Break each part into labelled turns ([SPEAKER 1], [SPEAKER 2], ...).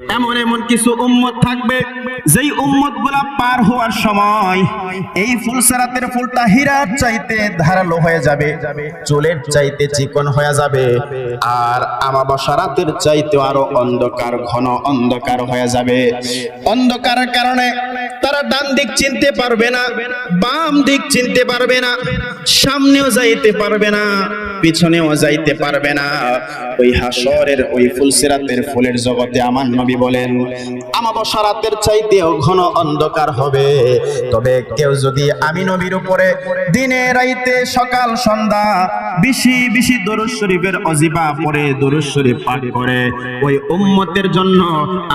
[SPEAKER 1] এমন এমন কিছু উম্মত থাকবে যেই উম্মত গুলা পার হওয়ার সময় এই ফুলসেরাতের ফুলটা হীরার চাইতে ধারালো হয়ে যাবে, চুলের চাইতে চিকন হয়ে যাবে, আর আমাবস্যা রাতের চাইতে আরো অন্ধকার, ঘন অন্ধকার হয়ে যাবে। অন্ধকারের কারণে তারা ডান দিক চিনতে পারবে না, বাম দিক চিনতে পারবে না, সামনেও যাইতে পারবে না, পিছনেও যাইতে পারবে না। ওই হাসরের ওই ফুলসিরাতের ফুলের জগতে আমার নবী বলেন আমাবস্যা রাতের চাইতেও ঘন অন্ধকার হবে। তবে কেউ যদি আমি নবীর উপরে দিনে রাইতে সকাল সন্ধ্যা বেশি বেশি দরুদ শরীফের অজিফা পড়ে, দরুদ শরীফ পাঠ করে, ওই উম্মতের জন্য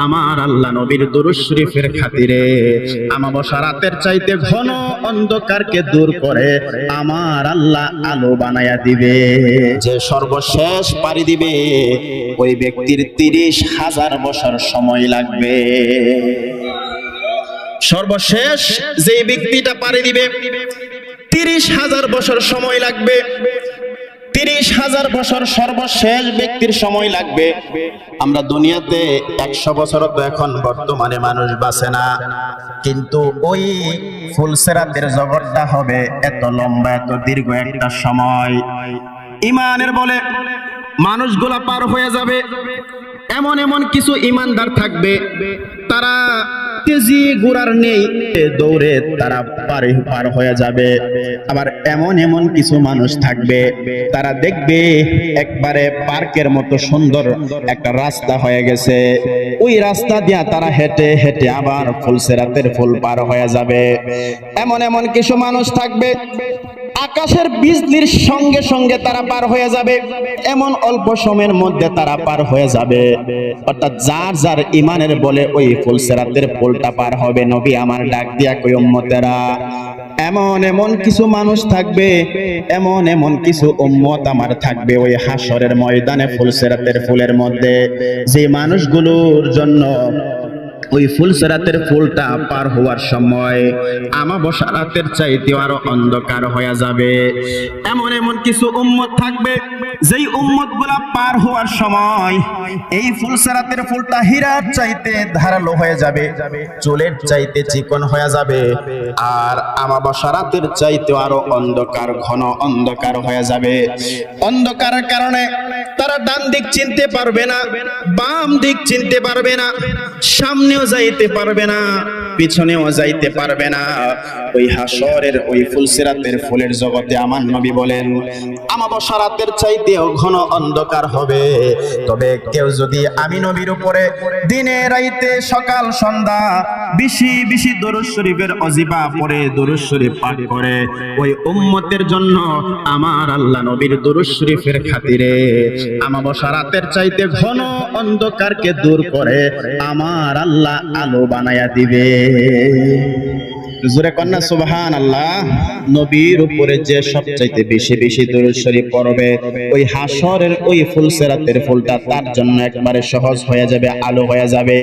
[SPEAKER 1] আমার আল্লাহ নবীর দরুদ শরীফের খাতিরে আমাবস্যা রাতের চাইতে ঘন অন্ধকারকে দূর করে আমার আল্লাহ আলো বানায়া দিবে। যে সর্বশেষ পাড়ি দিবে ওই ব্যক্তির 30,000 বছর সময় লাগবে। সর্বশেষ যে ব্যক্তিটা পাড়ি দিবে 30,000 বছর সময় লাগবে। 30,000 বছর সর্বশেষ ব্যক্তির সময় লাগবে। আমরা দুনিয়াতে 100 বছরও তো এখন বর্তমানে মানুষ বাঁচে না, কিন্তু ওই ফুলসেরাতের জগৎটা হবে এত লম্বা, এত দীর্ঘ একটা সময়। ইমানের বলে মানুষগুলা পার হয়ে যাবে। এমন এমন কিছু ইমানদার থাকবে তারা তেজি ঘোড়ার নেই দৌড়ে তারা পার হয়ে যাবে। আবার এমন এমন কিছু মানুষ থাকবে তারা দেখবে একবারে পার্কের মতো সুন্দর একটা রাস্তা হয়ে গেছে, ওই রাস্তা দিয়া তারা হেঁটে হেঁটে আবার ফুলসেরাতের ফুল পার হয়ে যাবে। এমন এমন কিছু মানুষ থাকবে আকাশের বিজলির সঙ্গে সঙ্গে তারা পার হয়ে যাবে, এমন অল্প সময়ের মধ্যে তারা পার হয়ে যাবে। অর্থাৎ যার যার ইমানের বলে ওই ফুলসেরাতের ফুলটা পার হবে। নবী আমার ডাক দিয়া কই উম্মতেরা, এমন এমন কিছু মানুষ থাকবে, এমন এমন কিছু উম্মত আমার থাকবে ওই হাসরের ময়দানে ফুলসেরাতের ফুলের মধ্যে, যে মানুষগুলোর জন্য ওই ফুলসেরাতের ফুলটা পার হওয়ার সময় আমাবস্যা রাতের চাইতে আরো অন্ধকার হয়ে যাবে। এমন এমন কিছু উম্মত থাকবে যেই উম্মত গুলা পার হওয়ার সময় এই ফুলসেরাতের ফুলটা হীরার চাইতে ধারালো হয়ে যাবে, চুলের চাইতে চিকন হয়ে যাবে, আর আমাবস্যা রাতের চাইতে আরো অন্ধকার, ঘন অন্ধকার হয়ে যাবে। অন্ধকারের কারণে তারা ডান দিক চিনতে পারবে না, বাম দিক চিনতে পারবে না, সামনেও যাইতে পারবে না, পিছনেও যাইতে পারবে না। ওই হাসরের ওই ফুলসিরাতের ফুলের জগতে আমার নবী বলেন আমাবস্যা রাতের চাইতেও ঘন অন্ধকার হবে। তবে কেউ যদি আমি নবীর উপরে দিনে রাইতে সকাল সন্ধ্যা বেশি বেশি দরুদ শরীফের অজিফা পড়ে, দরুদ শরীফ পাঠ করে, ওই উম্মতের জন্য আমার আল্লাহ নবীর দরুদ শরীফের খাতিরে আমাবস্যা রাতের চাইতে ঘন অন্ধকারকে দূর করে আমার আল্লাহ আলো বানায়া দিবে। জোরে কন্যা সুবহানাল্লাহ। নবীর উপরে যে সবচাইতে বেশি বেশি দরুদ শরীফ পড়বে ওই হাসরের ওই ফুলসেরাতের ফুলটা তার জন্য একবারে সহজ হয়ে যাবে, আলো হয়ে যাবে।